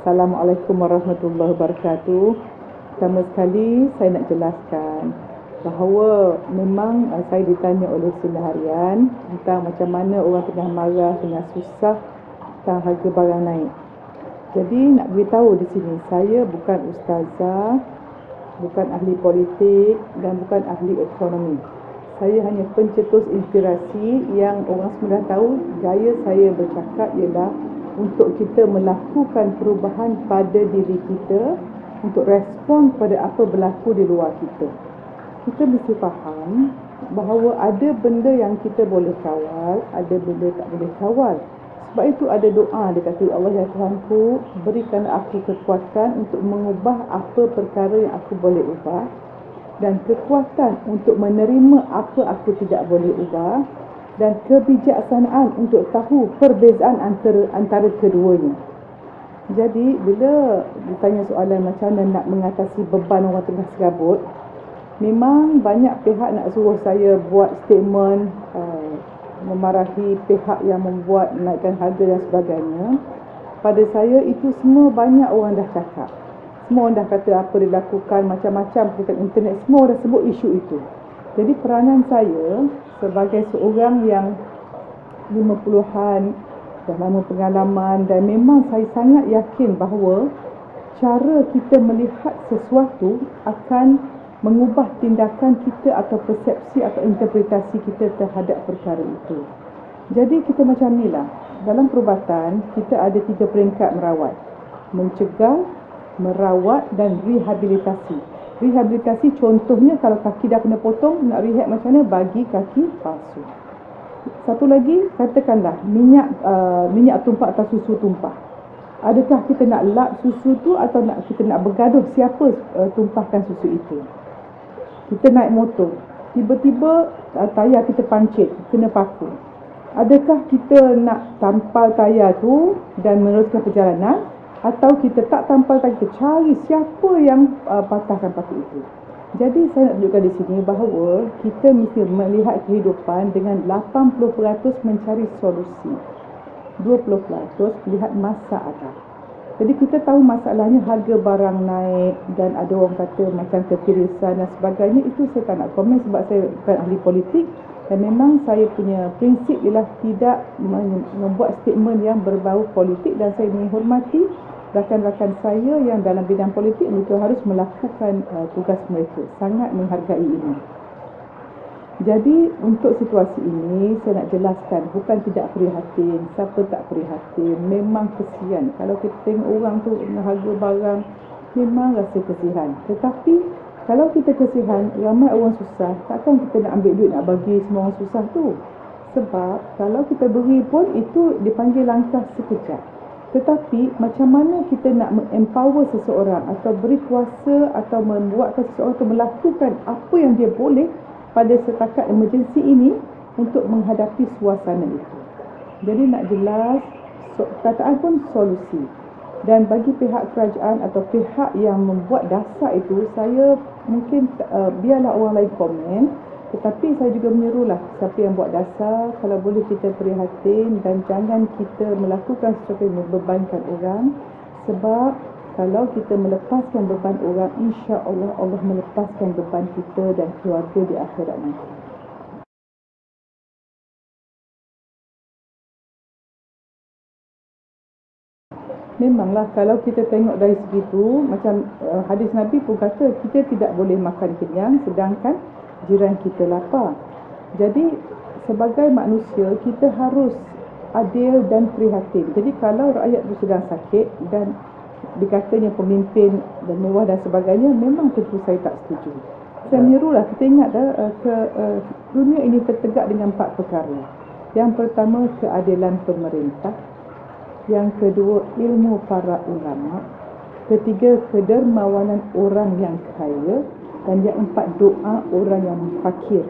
Assalamualaikum warahmatullahi wabarakatuh. Pertama sekali saya nak jelaskan bahawa memang saya ditanya oleh Sinar Harian tentang macam mana orang tengah marah, tengah susah tentang harga barang naik. Jadi nak beritahu di sini, saya bukan ustazah, bukan ahli politik dan bukan ahli ekonomi. Saya hanya pencetus inspirasi yang orang semua dah tahu. Gaya saya bercakap ialah untuk kita melakukan perubahan pada diri kita, untuk respon pada apa berlaku di luar kita. Kita mesti faham bahawa ada benda yang kita boleh kawal, ada benda tak boleh kawal. Sebab itu ada doa, dia kata, Allah ya Tuhanku, berikan aku kekuatan untuk mengubah apa perkara yang aku boleh ubah, dan kekuatan untuk menerima apa aku tidak boleh ubah, dan kebijaksanaan untuk tahu perbezaan antara keduanya. Jadi bila ditanya soalan macam mana nak mengatasi beban orang tengah serabut, memang banyak pihak nak suruh saya buat statement, memarahi pihak yang membuat naikkan harga dan sebagainya. Pada saya itu semua banyak orang dah cakap. Semua orang dah kata apa dilakukan, macam-macam dekat internet, semua dah sebut isu itu. Jadi peranan saya sebagai seorang yang 50-an dah lama pengalaman, dan memang saya sangat yakin bahawa cara kita melihat sesuatu akan mengubah tindakan kita atau persepsi atau interpretasi kita terhadap perkara itu. Jadi kita macam ni lah, dalam perubatan kita ada 3 peringkat merawat: mencegah, merawat dan rehabilitasi. Rehabilitasi contohnya kalau kaki dah kena potong, nak rehab macam mana? Bagi kaki palsu. Satu lagi, katakanlah minyak tumpah atau susu tumpah. Adakah kita nak lap susu tu atau kita nak bergaduh siapa tumpahkan susu itu? Kita naik motor, tiba-tiba tayar kita pancit, kena paku. Adakah kita nak tampal tayar tu dan meneruskan perjalanan, atau kita tak tampal tayar, kita cari siapa yang patahkan paku itu? Jadi saya nak tunjukkan di sini bahawa kita mesti melihat kehidupan dengan 80% mencari solusi, 20% melihat masalah. Jadi kita tahu masalahnya harga barang naik dan ada orang kata macam ketirisan dan sebagainya. Itu saya tak nak komen sebab saya bukan ahli politik, dan memang saya punya prinsip ialah tidak membuat statement yang berbau politik, dan saya menghormati rakan-rakan saya yang dalam bidang politik mereka harus melakukan tugas mereka. Sangat menghargai ini. Jadi untuk situasi ini saya nak jelaskan, bukan tidak prihatin. Siapa tak prihatin? Memang kesian. Kalau kita tengok orang tu dengan harga barang, memang rasa kesian. Tetapi kalau kita kesian, ramai orang susah, takkan kita nak ambil duit nak bagi semua orang susah tu. Sebab kalau kita beri pun itu dipanggil langkah sekejap. Tetapi macam mana kita nak empower seseorang atau beri kuasa atau membuatkan seseorang itu melakukan apa yang dia boleh pada setakat emergency ini untuk menghadapi suasana itu. Jadi nak jelas, perkataan pun solusi. Dan bagi pihak kerajaan atau pihak yang membuat dasar itu, saya mungkin biarlah orang lain komen, tetapi saya juga menyerulah siapa yang buat dasar, kalau boleh kita prihatin dan jangan kita melakukan sesuatu yang membebankan orang. Sebab kalau kita melepaskan beban orang, insya-Allah Allah melepaskan beban kita dan keluarga di akhirat nanti. Memanglah kalau kita tengok dari segitu, macam hadis Nabi pun kata kita tidak boleh makan kenyang sedangkan jiran kita lapar. Jadi sebagai manusia kita harus adil dan prihatin. Jadi kalau rakyat itu sedang sakit dan dikatanya pemimpin dan mewah dan sebagainya, memang tentu saya tak setuju. Saya menyerulah, kita ingat dunia ini tertegak dengan 4 perkara. Yang pertama, keadilan pemerintah. Yang kedua, ilmu para ulama. Ketiga, kedermawanan orang yang kaya. Dan yang 4, doa orang yang fakir.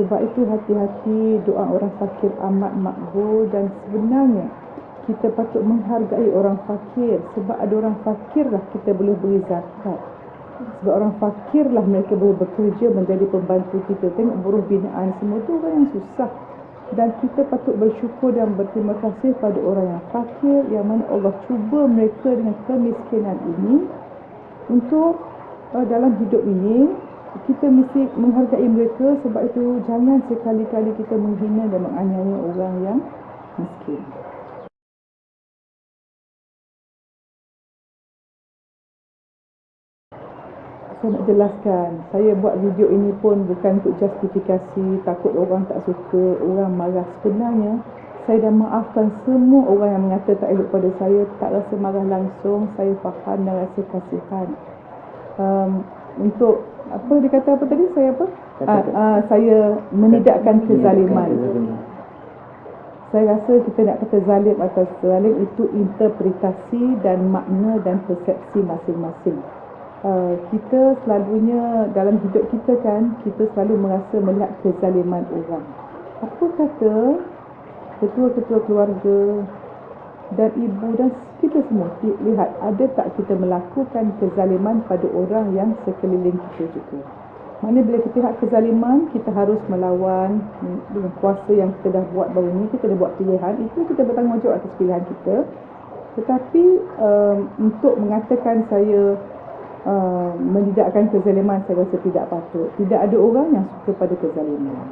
Sebab itu hati-hati, doa orang fakir amat makbul, dan sebenarnya kita patut menghargai orang fakir. Sebab ada orang fakirlah kita boleh beri zakat. Sebab orang fakirlah mereka boleh bekerja menjadi pembantu kita. Tengok buruh binaan semua tu orang yang susah. Dan kita patut bersyukur dan berterima kasih pada orang yang fakir, yang mana Allah cuba mereka dengan kemiskinan ini untuk dalam hidup ini kita mesti menghargai mereka. Sebab itu jangan sekali-kali kita menghina dan menganiaya orang yang miskin. Saya nak jelaskan, saya buat video ini pun bukan untuk justifikasi, takut orang tak suka, orang marah. Sebenarnya, saya dah maafkan semua orang yang mengata tak elok pada saya, tak rasa marah langsung. Saya faham dan rasa kasihan. Untuk, apa dia kata apa tadi? Saya apa? Saya menidakkan kezaliman. Saya rasa kita nak kata zalim atau zalim itu interpretasi dan makna dan persepsi masing-masing. Kita selalunya dalam hidup kita kan, kita selalu merasa melihat kezaliman orang. Apa kata ketua-ketua keluarga dan ibu dan kita semua lihat, ada tak kita melakukan kezaliman pada orang yang sekeliling kita juga. Maknanya bila kita lihat kezaliman, kita harus melawan dengan kuasa yang kita dah buat baru ni. Kita dah buat pilihan, itu kita bertanggungjawab atas pilihan kita. Tetapi untuk mengatakan saya menidakkan kezaliman, saya rasa tidak patut. Tidak ada orang yang suka pada kezaliman.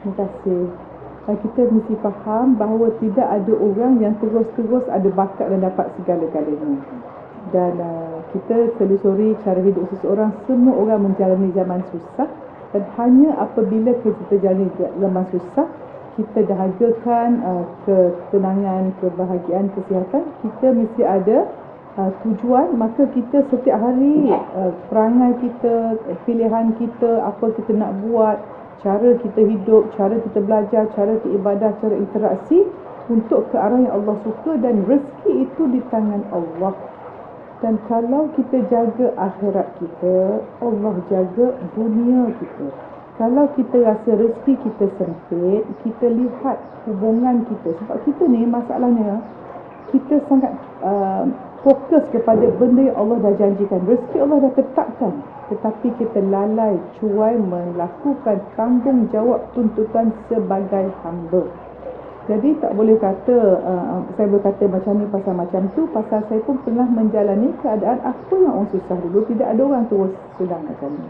Terima kasih. Kita mesti faham bahawa tidak ada orang yang terus-terus ada bakat dan dapat segala-galanya. Dan kita telusuri cara hidup seseorang, semua orang menjalani zaman susah. Dan hanya apabila kita jalani zaman susah, kita dahagakan ketenangan, kebahagiaan, kesihatan, kita mesti ada tujuan. Maka kita setiap hari perangai kita, pilihan kita, apa kita nak buat, cara kita hidup, cara kita belajar, cara kita ibadah, cara interaksi untuk ke arah yang Allah suka. Dan rezeki itu di tangan Allah. Dan kalau kita jaga akhirat kita, Allah jaga dunia kita. Kalau kita rasa rezeki kita sempit, kita lihat hubungan kita. Sebab kita ni masalahnya, kita sangat fokus kepada benda yang Allah dah janjikan. Rezeki Allah dah tetapkan. Tetapi kita lalai, cuai melakukan tanggungjawab tuntutan sebagai hamba. Jadi tak boleh kata, saya boleh kata macam ni pasal macam tu. Pasal saya pun pernah menjalani keadaan apa yang orang susah dulu. Tidak ada orang terus sedang macam ni.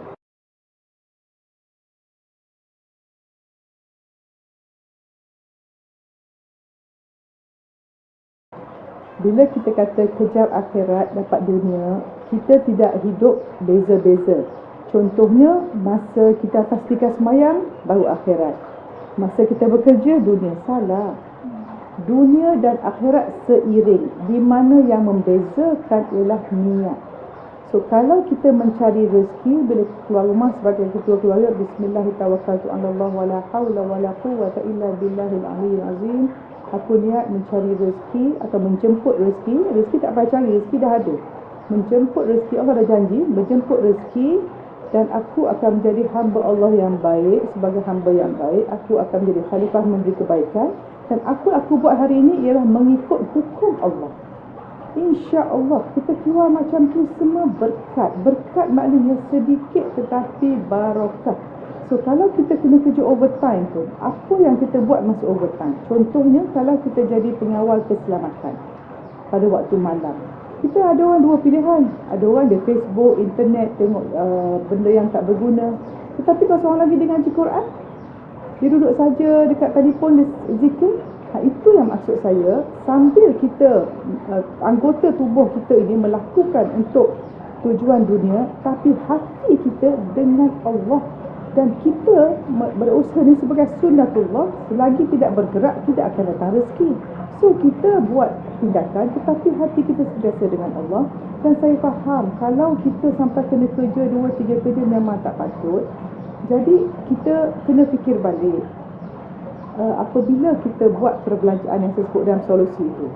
Bila kita kata kejar akhirat dapat dunia, kita tidak hidup beza-beza. Contohnya, masa kita atas tiga semayang, baru akhirat. Masa kita bekerja, dunia. Salah. Dunia dan akhirat seiring. Di mana yang membezakan ialah niat. So, kalau kita mencari rezeki, bila keluar rumah sebagai ketua keluarga, Bismillahirrahmanirrahim, wala hawla wala quwwata illa billahil aliyyil azim. Aku niat mencari rezeki atau menjemput rezeki. Rezeki tak payah cari, rezeki dah ada. Menjemput rezeki, Allah dah janji, menjemput rezeki. Dan aku akan menjadi hamba Allah yang baik. Sebagai hamba yang baik, aku akan menjadi khalifah memberi kebaikan. Dan aku buat hari ini ialah mengikut hukum Allah. InsyaAllah kita keluar macam tu semua berkat. Berkat maknanya sedikit tetapi barakah. So kalau kita kena kerja overtime pun, apa yang kita buat masa overtime? Contohnya kalau kita jadi pengawal keselamatan pada waktu malam, kita ada orang dua pilihan. Ada orang di Facebook, internet, tengok benda yang tak berguna. Tetapi kalau seorang lagi dia ngaji Quran, dia duduk saja dekat telefon, dia zikir. Itu yang maksud saya. Sambil kita anggota tubuh kita ini melakukan untuk tujuan dunia, tapi hati kita dengan Allah. Dan kita berusaha ni sebagai sunnatullah. Selagi tidak bergerak, tidak akan datang rezeki. So kita buat tindakan, tetapi hati kita sentiasa dengan Allah. Dan saya faham, kalau kita sampai kena kerja 2-3 kerja memang tak patut. Jadi kita kena fikir balik. Apabila kita buat perbelanjaan yang saya sebut dalam solusi itu,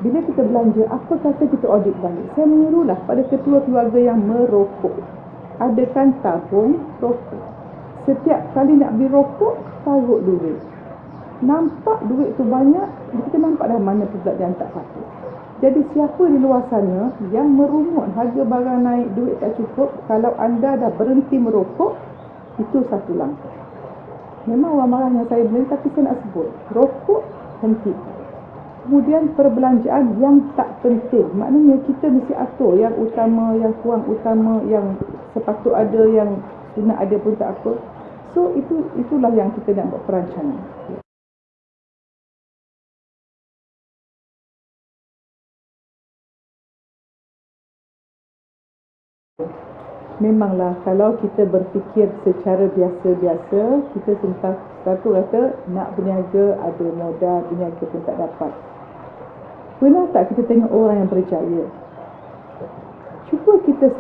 bila kita belanja, apa kata kita audit balik? Saya menyerulah pada ketua keluarga yang merokok, adakan tabung rokok. Setiap kali nak beli rokok, taruh duit. Nampak duit tu banyak, kita nampak dah mana perbelanjaan tak patut. Jadi siapa di luar sana yang merungut harga barang naik, duit tak cukup, kalau anda dah berhenti merokok, itu satu langkah. Memang orang marah yang saya beli, tapi saya nak sebut, rokok henti. Kemudian perbelanjaan yang tak penting, maknanya kita mesti atur yang utama, yang kurang utama, yang sepatut ada, yang sunat ada pun tak apa. So itulah yang kita nak buat perancangan. Memanglah kalau kita berfikir secara biasa-biasa, kita satu kata nak berniaga ada modal, berniaga pun tak dapat. Pernah tak kita tengok orang yang berjaya? Cuba kita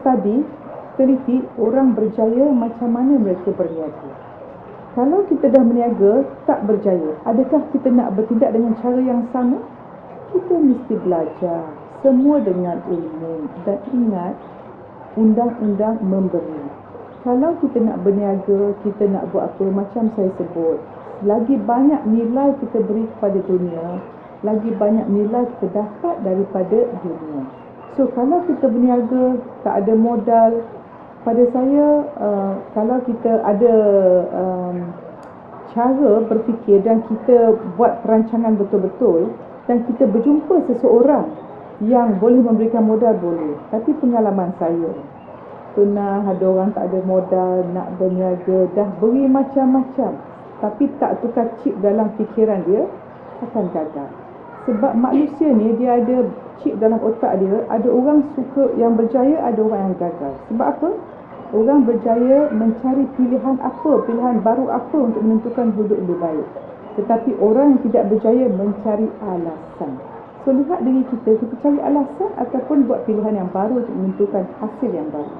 teliti orang berjaya macam mana mereka berniaga. Kalau kita dah berniaga tak berjaya, adakah kita nak bertindak dengan cara yang sama? Kita mesti belajar semua dengan ilmu dan ingat undang-undang memberi. Kalau kita nak berniaga, kita nak buat apa, macam saya sebut, lagi banyak nilai kita beri kepada dunia, lagi banyak nilai kita dapat daripada dunia. So kalau kita berniaga tak ada modal, pada saya kalau kita ada cara berfikir dan kita buat perancangan betul-betul dan kita berjumpa seseorang yang boleh memberikan modal, boleh. Tapi pengalaman saya, pernah ada orang tak ada modal, nak berniaga, dah beri macam-macam, tapi tak tukar chip dalam fikiran dia, akan gagal. Sebab manusia ni dia ada chip dalam otak dia, ada orang suka yang berjaya, ada orang yang gagal. Sebab apa? Orang berjaya mencari pilihan baru apa untuk menentukan hidup lebih baik. Tetapi orang yang tidak berjaya mencari alasan. So lihat diri kita cari alasan ataupun buat pilihan yang baru untuk menentukan hasil yang baru.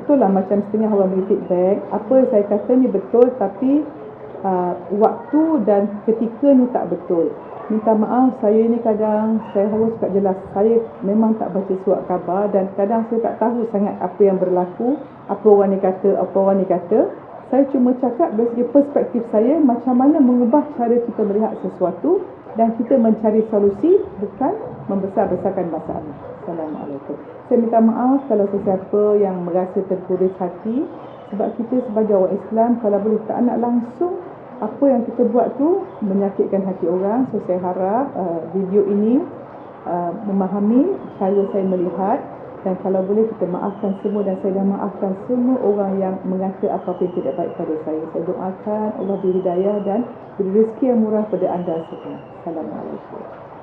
Itulah macam setengah orang beri feedback, apa yang saya kata ni betul, tapi waktu dan ketikanya tak betul. Minta maaf, saya ni kadang saya harus cakap jelas, saya memang tak baca surat khabar dan kadang saya tak tahu sangat apa yang berlaku, apa orang ni kata, apa orang ni kata. Saya cuma cakap dari segi perspektif saya, macam mana mengubah cara kita melihat sesuatu dan kita mencari solusi, bukan membesar-besarkan masalah. Assalamualaikum. Saya minta maaf kalau sesiapa yang merasa terkuris hati, sebab kita sebagai orang Islam, kalau boleh tak nak langsung apa yang kita buat tu menyakitkan hati orang. So saya harap video ini memahami cara saya melihat, dan kalau boleh kita maafkan semua, dan saya dah maafkan semua orang yang mengata apa-apa yang tidak baik pada saya. Saya doakan Allah beri hidayah dan beri rezeki yang murah pada anda semua. Assalamualaikum.